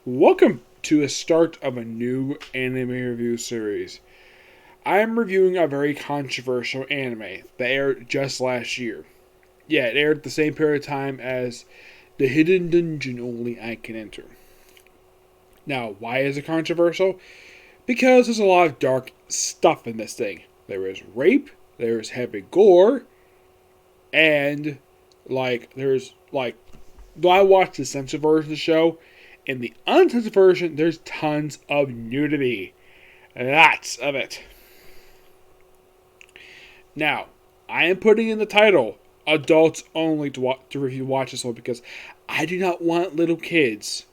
Welcome to the start of a new anime review series. I am reviewing a very controversial anime that aired just last year. Yeah, it aired at the same period of time as The Hidden Dungeon Only I Can Enter. Now, why is it controversial? Because there's a lot of dark stuff in this thing. There is rape, there is heavy gore, and I watched the censored version of the show. In the uncensored version, there's tons of nudity. Lots of it. Now, I am putting in the title adults only to watch this one because I do not want little kids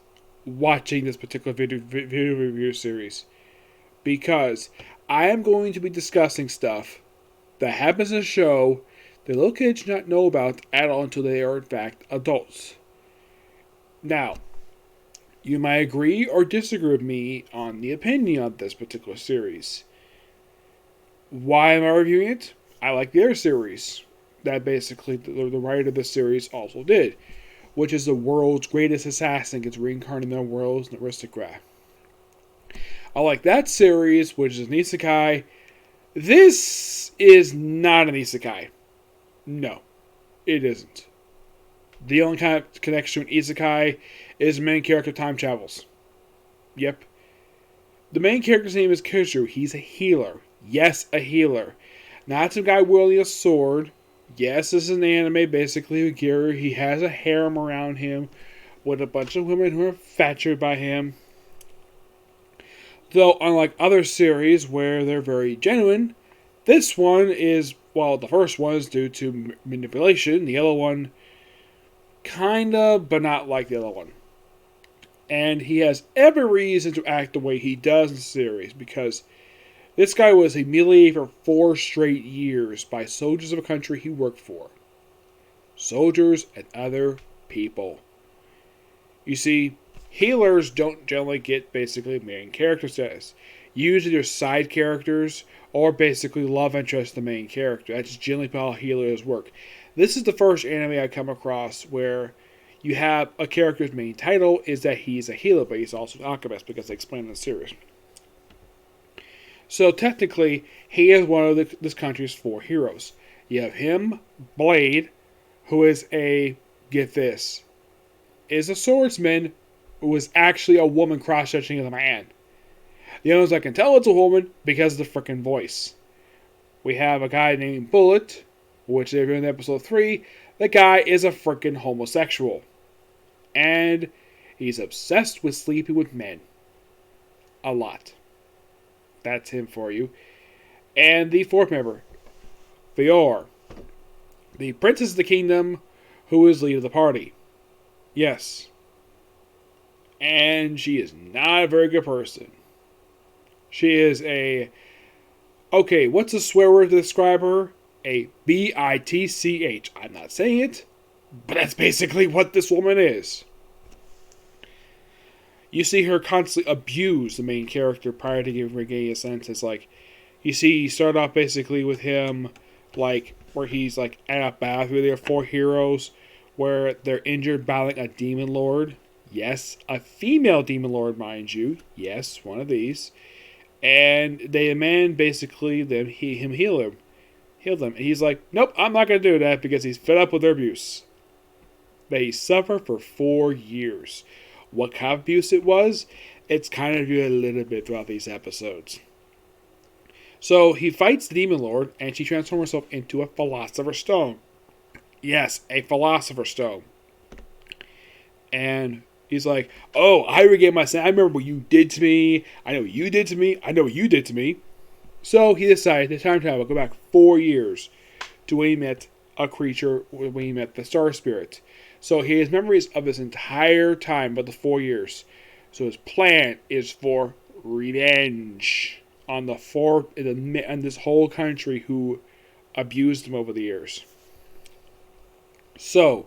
watching this particular video review series. Because I am going to be discussing stuff that happens in the show that little kids do not know about at all until they are in fact adults. Now, you might agree or disagree with me on the opinion of this particular series. Why am I reviewing it? I like their series. That basically the writer of this series also did. Which is the world's greatest assassin gets reincarnated in the world's an aristocrat. I like that series, which is an isekai. This is not an isekai. No, it isn't. The only kind of connection to isekai is the main character time travels. Yep. The main character's name is Kishu. He's a healer. Yes, a healer. Not some guy wielding a sword. Yes, this is an anime, basically, with Gary. He has a harem around him with a bunch of women who are infatuated by him. Though, unlike other series where they're very genuine, this one is, well, the first one is due to manipulation. The other one, kinda, but not like the other one. And he has every reason to act the way he does in the series because this guy was humiliated for 4 straight years by soldiers of a country he worked for. Soldiers and other people. You see, healers don't generally get basically main character status. Usually they're side characters or basically love interest in the main character. That's generally how healers work. This is the first anime I come across where you have a character's main title is that he's a healer, but he's also an alchemist because they explain in the series. So technically, he is one of this country's 4 heroes. You have him, Blade, who is get this, is a swordsman who is actually a woman cross-stitching as a man. The others I can tell it's a woman because of the freaking voice. We have a guy named Bullet, which they're doing in episode 3. The guy is a freaking homosexual. And he's obsessed with sleeping with men. A lot. That's him for you. And the 4th member, Fior, the princess of the kingdom, who is lead of the party. Yes. And she is not a very good person. She is okay, what's a swear word to describe her? A bitch. I'm not saying it, but that's basically what this woman is. You see her constantly abuse the main character prior to giving her a sense. It's like, you see, you start off basically with him, like, where he's like at a bath where there are 4 heroes, where they're injured battling a demon lord. Yes, a female demon lord, mind you. Yes, one of these. And they demand basically him heal them. And he's like, nope, I'm not going to do that because he's fed up with their abuse. They suffer for 4 years. What kind of abuse it was, it's kind of reviewed a little bit throughout these episodes. So he fights the demon lord, and she transforms herself into a philosopher's stone. Yes, a philosopher's stone. And he's like, oh, I regain my sin. I remember what you did to me. I know what you did to me. I know what you did to me. So he decided to time travel, go back 4 years to when he met a creature, when he met the Star Spirit. So he has memories of this entire time, but the 4 years. So his plan is for revenge on this whole country who abused him over the years. So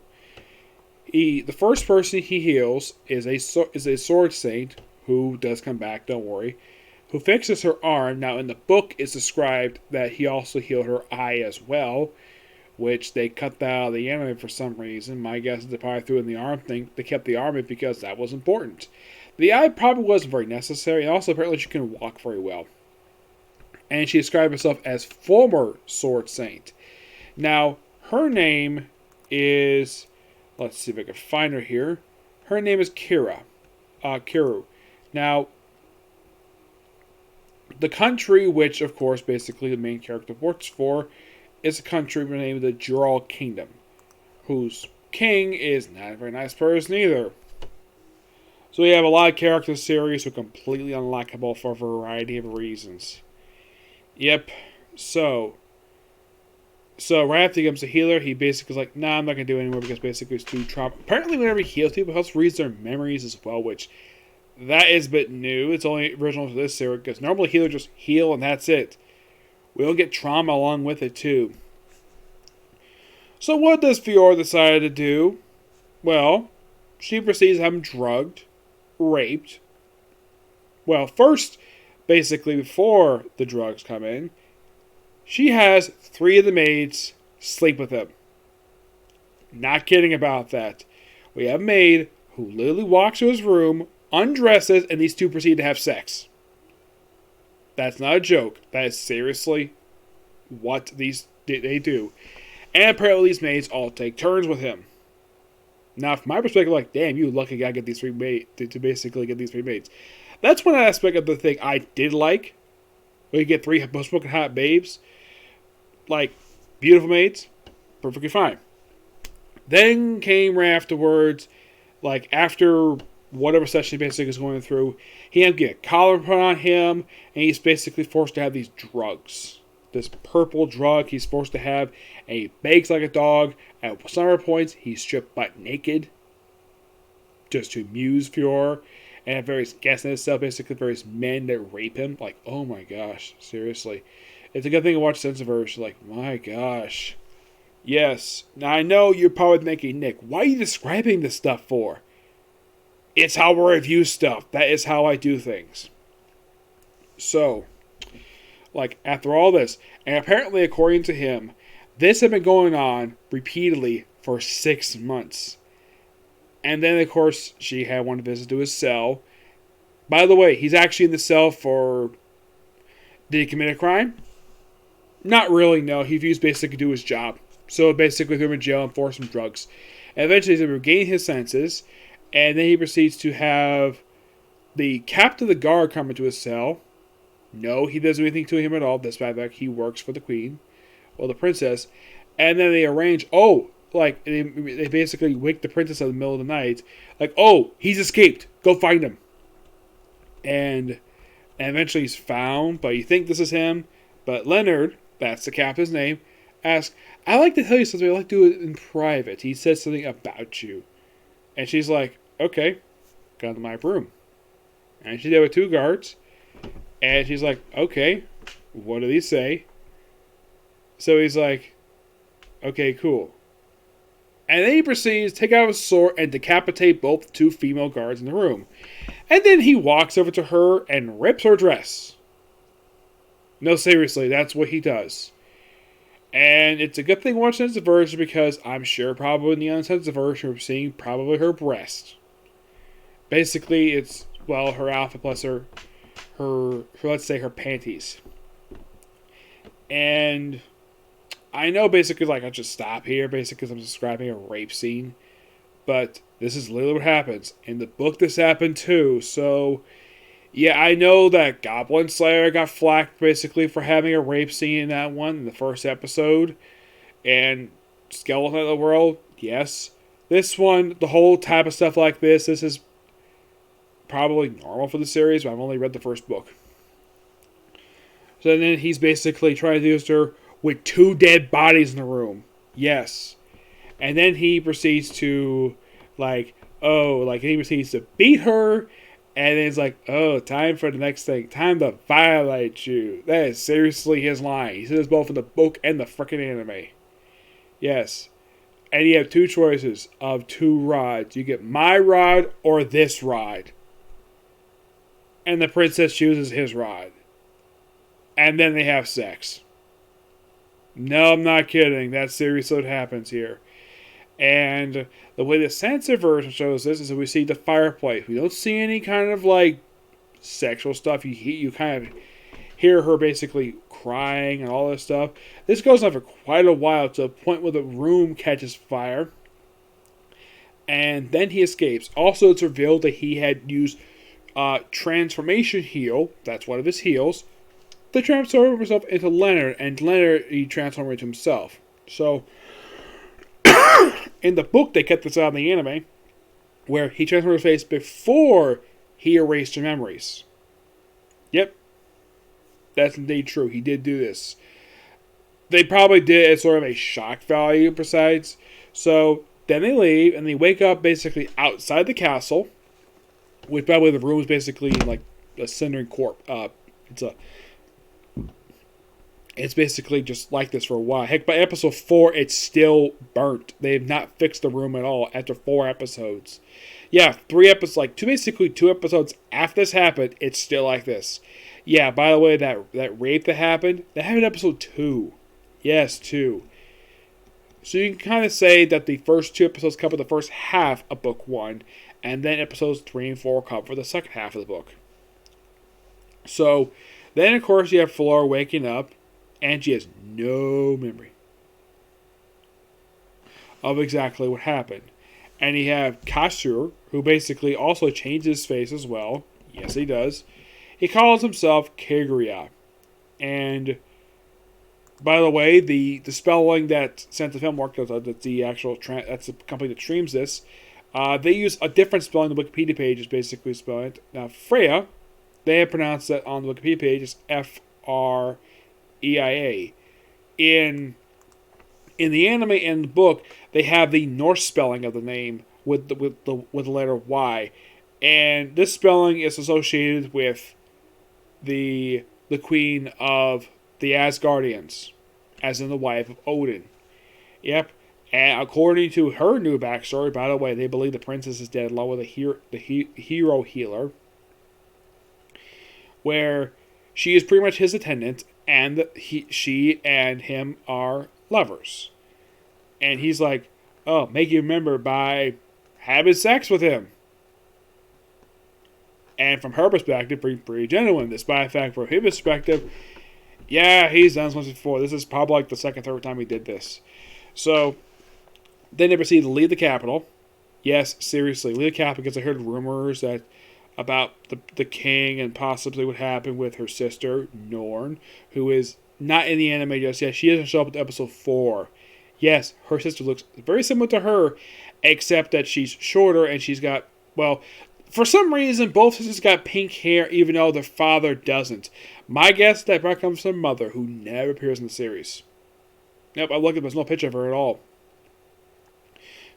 the first person he heals is a sword saint who does come back. Don't worry. Who fixes her arm. Now in the book it's described that he also healed her eye as well, which they cut that out of the anime for some reason. My guess is they probably threw in the arm thing. They kept the arm in because that was important. The eye probably wasn't very necessary, and also apparently she can walk very well. And she described herself as former Sword Saint. Now, her name is, let's see if I can find her here. Her name is Kiru. Now, the country which, of course, basically the main character works for is a country named the Jural Kingdom, whose king is not a very nice person either. So we have a lot of character series who are completely unlockable for a variety of reasons. Yep. So right after he becomes a healer, he basically is like, nah, I'm not going to do it anymore because basically it's too trauma. Apparently whenever he heals people, it helps read their memories as well, which that is a bit new. It's only original to this series because normally healers just heal and that's it. We'll get trauma along with it too. So what does Fiora decide to do? Well, she proceeds to have him drugged, raped. Well, first, basically before the drugs come in, she has 3 of the maids sleep with him. Not kidding about that. We have a maid who literally walks to his room, undresses, and these 2 proceed to have sex. That's not a joke. That is seriously what they do. And apparently these maids all take turns with him. Now, from my perspective, like, damn, you lucky guy get these 3 maids to basically get these 3 maids. That's one aspect of the thing I did like. Where you get 3 smoking hot babes. Like, beautiful maids. Perfectly fine. Then came right afterwards, like, after whatever session he basically is going through, he had to get a collar put on him, and he's basically forced to have these drugs. This purple drug he's forced to have, and he begs like a dog. At some other points, he's stripped butt naked, just to amuse Fiora. And at various guests in itself, basically various men that rape him. Like, oh my gosh, seriously. It's a good thing to watch Sensiverse. Like, my gosh. Yes. Now, I know you're probably thinking, Nick, why are you describing this stuff for? It's how I review stuff. That is how I do things. So, like, after all this, and apparently, according to him, this had been going on repeatedly for 6 months. And then, of course, she had one visit to his cell. By the way, he's actually in the cell for... Did he commit a crime? Not really, no. He refused basically to do his job. So basically threw him in jail and forced him drugs. And eventually he regained his senses. And then he proceeds to have the captain of the guard come into his cell. No, he doesn't do anything to him at all, despite the fact he works for the queen. Or the princess. And then they arrange... Like, they basically wake the princess in the middle of the night. Like, oh, he's escaped. Go find him. And eventually he's found, but you think this is him. But Leonard, that's the captain's name, asks, I'd like to tell you something. I'd like to do it in private. He says something about you. And she's like, okay, go to my room. And she's there with 2 guards. And she's like, okay, what did he say? So he's like, okay, cool. And then he proceeds to take out his sword and decapitate both the 2 female guards in the room. And then he walks over to her and rips her dress. No, seriously, that's what he does. And it's a good thing watching this version because I'm sure probably in the uncensored version we're seeing probably her breast. Basically, it's, well, her outfit plus her let's say her panties. And I know basically, like, I'll just stop here, basically, because I'm describing a rape scene. But this is literally what happens. In the book, this happened too. So, yeah, I know that Goblin Slayer got flacked, basically, for having a rape scene in that one, in the first episode. And Skeleton of the World, yes. This one, the whole type of stuff like this is probably normal for the series, but I've only read the first book. So then he's basically trying to use her with 2 dead bodies in the room. Yes. And then he proceeds to, he proceeds to beat her. And then it's like, oh, time for the next thing. Time to violate you. That is seriously his line. He says both in the book and the freaking anime. Yes. And you have 2 choices of 2 rods. You get my rod or this rod. And the princess chooses his rod. And then they have sex. No, I'm not kidding. That's seriously what happens here. And the way the censored version shows this is that we see the fireplace. We don't see any kind of like sexual stuff. You kind of hear her basically crying and all this stuff. This goes on for quite a while to the point where the room catches fire. And then he escapes. Also, it's revealed that he had used transformation heal. That's one of his heals. To transform himself into Leonard, and Leonard he transformed into himself. So, in the book, they kept this out in the anime, where he transformed his face before he erased her memories. Yep, that's indeed true. He did do this. They probably did it as sort of a shock value, besides. So, then they leave, and they wake up basically outside the castle, which, by the way, the room is basically like a cindering corpse. It's basically just like this for a while. Heck, by episode 4, it's still burnt. They have not fixed the room at all after 4 episodes. Yeah, 3 episodes, like basically 2 episodes after this happened, it's still like this. Yeah, by the way, that rape that happened in episode 2. Yes, 2. So you can kind of say that the first 2 episodes cover the first half of book 1, and then episodes 3 and 4 cover the second half of the book. So, then of course you have Flora waking up, and she has no memory of exactly what happened. And you have Kasur, who basically also changes his face as well. Yes, he does. He calls himself Kaguya. And, by the way, the spelling that Santa Film worked on, that's the actual, that's the company that streams this, they use a different spelling. The Wikipedia page is basically spelling it. Now, Freya, they have pronounced that on the Wikipedia page as Freia. In the anime and the book, they have the Norse spelling of the name with the letter Y, and this spelling is associated with the queen of the Asgardians, as in the wife of Odin. Yep, and according to her new backstory, by the way, they believe the princess is dead along with the hero healer, where she is pretty much his attendant. And she and him are lovers. And he's like, oh, make you remember by having sex with him. And from her perspective, pretty genuine. Despite the fact, from his perspective, yeah, he's done this once before. This is probably like the second, third time he did this. So, they never proceed to leave the capital. Yes, seriously, leave the capital because I heard rumors that about the king and possibly what happened with her sister, Norn, who is not in the anime just yet. She doesn't show up in episode 4. Yes, her sister looks very similar to her, except that she's shorter and she's got, well, for some reason, both sisters got pink hair, even though their father doesn't. My guess that probably comes from her mother, who never appears in the series. Yep, I looked at there's no picture of her at all.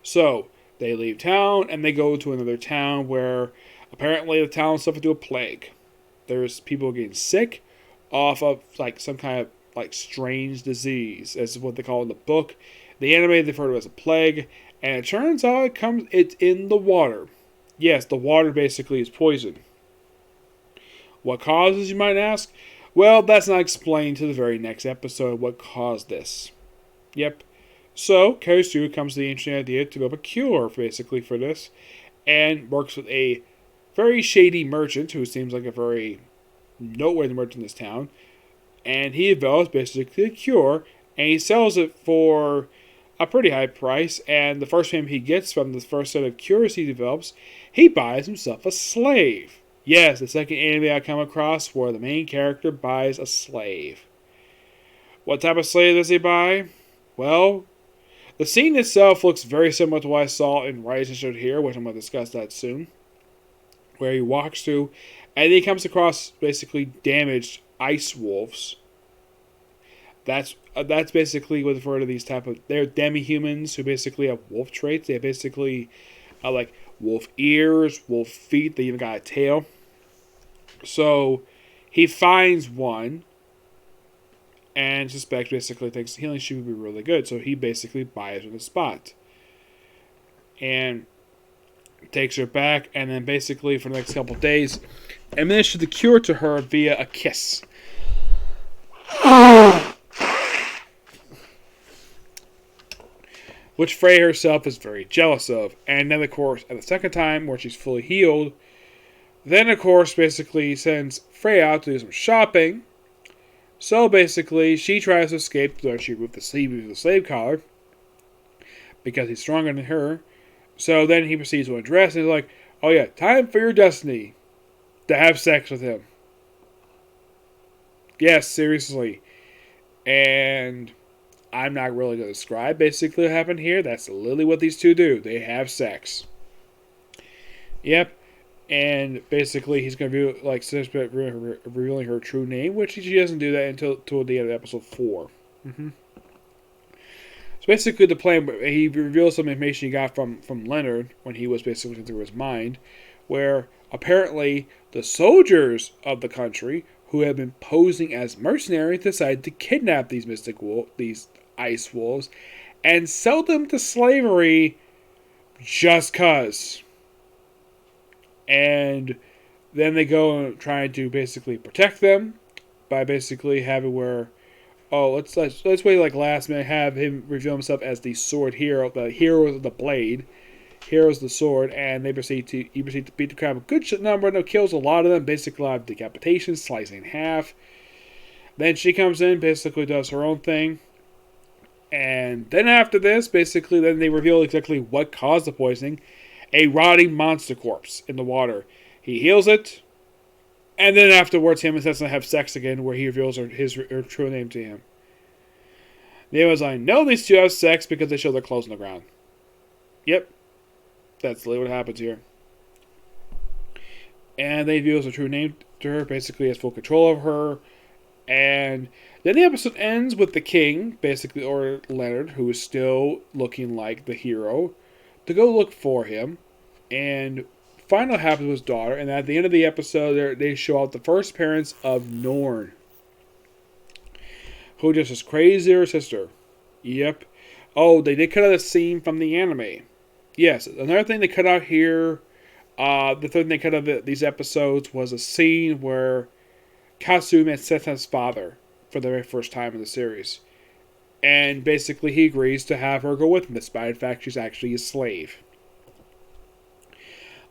So, they leave town, and they go to another town where apparently the town suffered through a plague. There's people getting sick off of like some kind of like strange disease, as what they call it in the book. The anime they refer to as a plague, and it turns out it's in the water. Yes, the water basically is poison. What causes, you might ask? Well, that's not explained to the very next episode what caused this. Yep. So, Kaisu comes to the interesting idea to develop a cure basically for this, and works with a very shady merchant who seems like a very noteworthy merchant in this town. And he develops basically a cure, and he sells it for a pretty high price. And the first payment he gets from the first set of cures he develops, he buys himself a slave. Yes, the second anime I come across where the main character buys a slave. What type of slave does he buy? Well, the scene itself looks very similar to what I saw in Rise and Showed here, which I'm going to discuss that soon. Where he walks through, and he comes across basically damaged ice wolves. That's basically what refer to these type of. They're demi-humans who basically have wolf traits. They basically like wolf ears, wolf feet. They even got a tail. So he finds one, and suspects basically thinks healing should be really good. So he basically buys her the spot, and takes her back, and then basically for the next couple of days administers the cure to her via a kiss. which Freya herself is very jealous of. And then, of course, at the second time, where she's fully healed, then, of course, basically sends Freya out to do some shopping. So, basically, she tries to escape, though she removed the slave collar, because he's stronger than her. So then he proceeds to undress, and he's like, oh yeah, time for your destiny, to have sex with him. Yes, seriously. And I'm not really going to describe basically what happened here. That's literally what these two do. They have sex. Yep. And basically, he's going to be revealing her true name, which she doesn't do that until the end of episode 4. Mm-hmm. So basically, the plan, he reveals some information he got from Leonard when he was basically looking through his mind, where apparently the soldiers of the country who have been posing as mercenaries decided to kidnap these these ice wolves, and sell them to slavery just cause. And then they go and try to basically protect them by basically having where, let's wait like last minute, have him reveal himself as the sword hero, the hero of the blade, heroes the sword, and he proceed to beat the crowd a good number, and kills a lot of them, basically a lot of decapitations, slicing in half. Then she comes in, basically does her own thing. And then after this, basically, then they reveal exactly what caused the poisoning. A rotting monster corpse in the water. He heals it, and then afterwards, him and Cessna have sex again, where he reveals her true name to him. Then was like, no, these two have sex because they show their clothes on the ground. Yep, that's literally what happens here. And they reveal her true name to her, basically has full control of her. And then the episode ends with the king, basically, or Leonard, who is still looking like the hero, to go look for him, and find out what happens with his daughter. And at the end of the episode, they show out the first appearance of Norn, who just is crazy her sister. Yep. Oh, they did cut out a scene from the anime. Yes, another thing they cut out here, the thing they cut out of these episodes was a scene where Kasu met Setna's father for the very first time in the series. And basically he agrees to have her go with him, despite the fact she's actually a slave.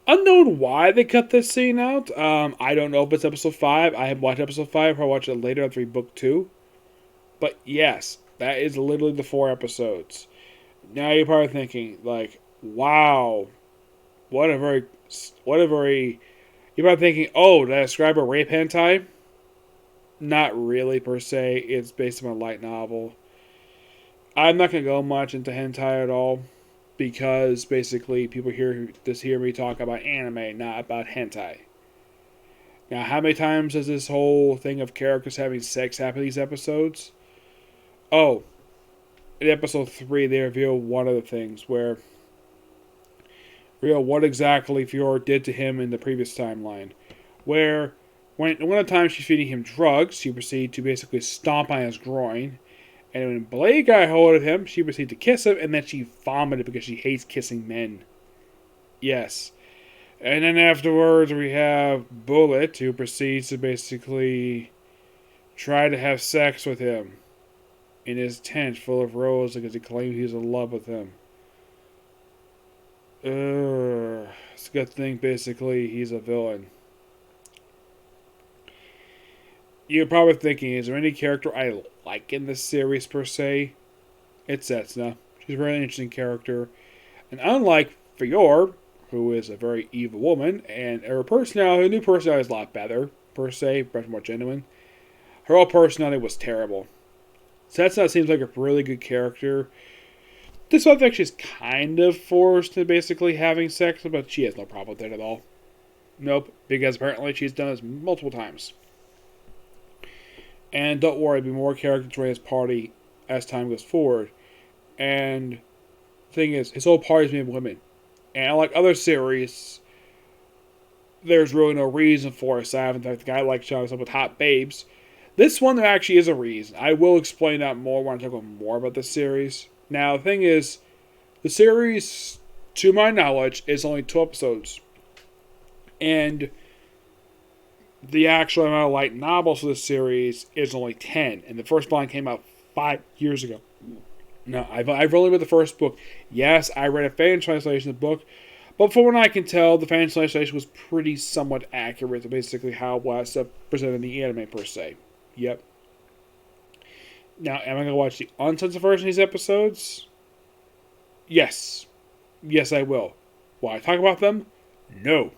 Unknown why they cut this scene out. I don't know if it's episode 5. I haven't watched episode 5. I'll watch it later after we book 2. But yes, that is literally the 4 episodes. Now you're probably thinking, like, wow, what a very... You're probably thinking, oh, did I describe a rape hentai? Not really, per se. It's based on a light novel. I'm not going to go much into hentai at all, because basically people hear me talk about anime, not about hentai. Now, how many times does this whole thing of characters having sex happen in these episodes? Oh, in episode 3, they reveal one of the things where reveal what exactly Fiora did to him in the previous timeline, where one of the times she's feeding him drugs, she proceeded to basically stomp on his groin. And when Blade got hold of him, she proceeded to kiss him, and then she vomited because she hates kissing men. Yes. And then afterwards, we have Bullet, who proceeds to basically try to have sex with him in his tent full of roses because he claims he's in love with him. It's a good thing, basically, he's a villain. You're probably thinking, is there any character I like in this series per se? It's Setsuna. She's a very interesting character. And unlike Fiora, who is a very evil woman, and her new personality is a lot better, per se, much more genuine. Her whole personality was terrible. Setsuna seems like a really good character. This one, I think she's kind of forced to basically having sex, but she has no problem with it at all. Nope, because apparently she's done this multiple times. And don't worry, there'll be more characters joining his party as time goes forward. And the thing is, his whole party is made of women. And unlike other series, there's really no reason for it, aside from the fact the guy likes showing up with hot babes. This one, there actually is a reason. I will explain that more when I talk more about this series. Now, the thing is, the series, to my knowledge, is only 2 episodes. And the actual amount of light novels for the series is only 10. And the first volume came out 5 years ago. No, I've only read the first book. Yes, I read a fan translation of the book, but from what I can tell, the fan translation was pretty somewhat accurate to basically how it was presented in the anime per se. Yep. Now, am I going to watch the uncensored version of these episodes? Yes. Yes, I will. Will I talk about them? No.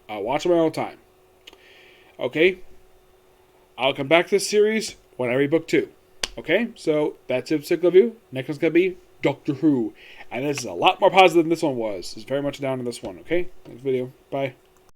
I'll watch them my own time. Okay? I'll come back to this series when I read book 2. Okay? So, that's it, particular review. Next one's going to be Doctor Who. And this is a lot more positive than this one was. It's very much down in this one. Okay? Next video. Bye.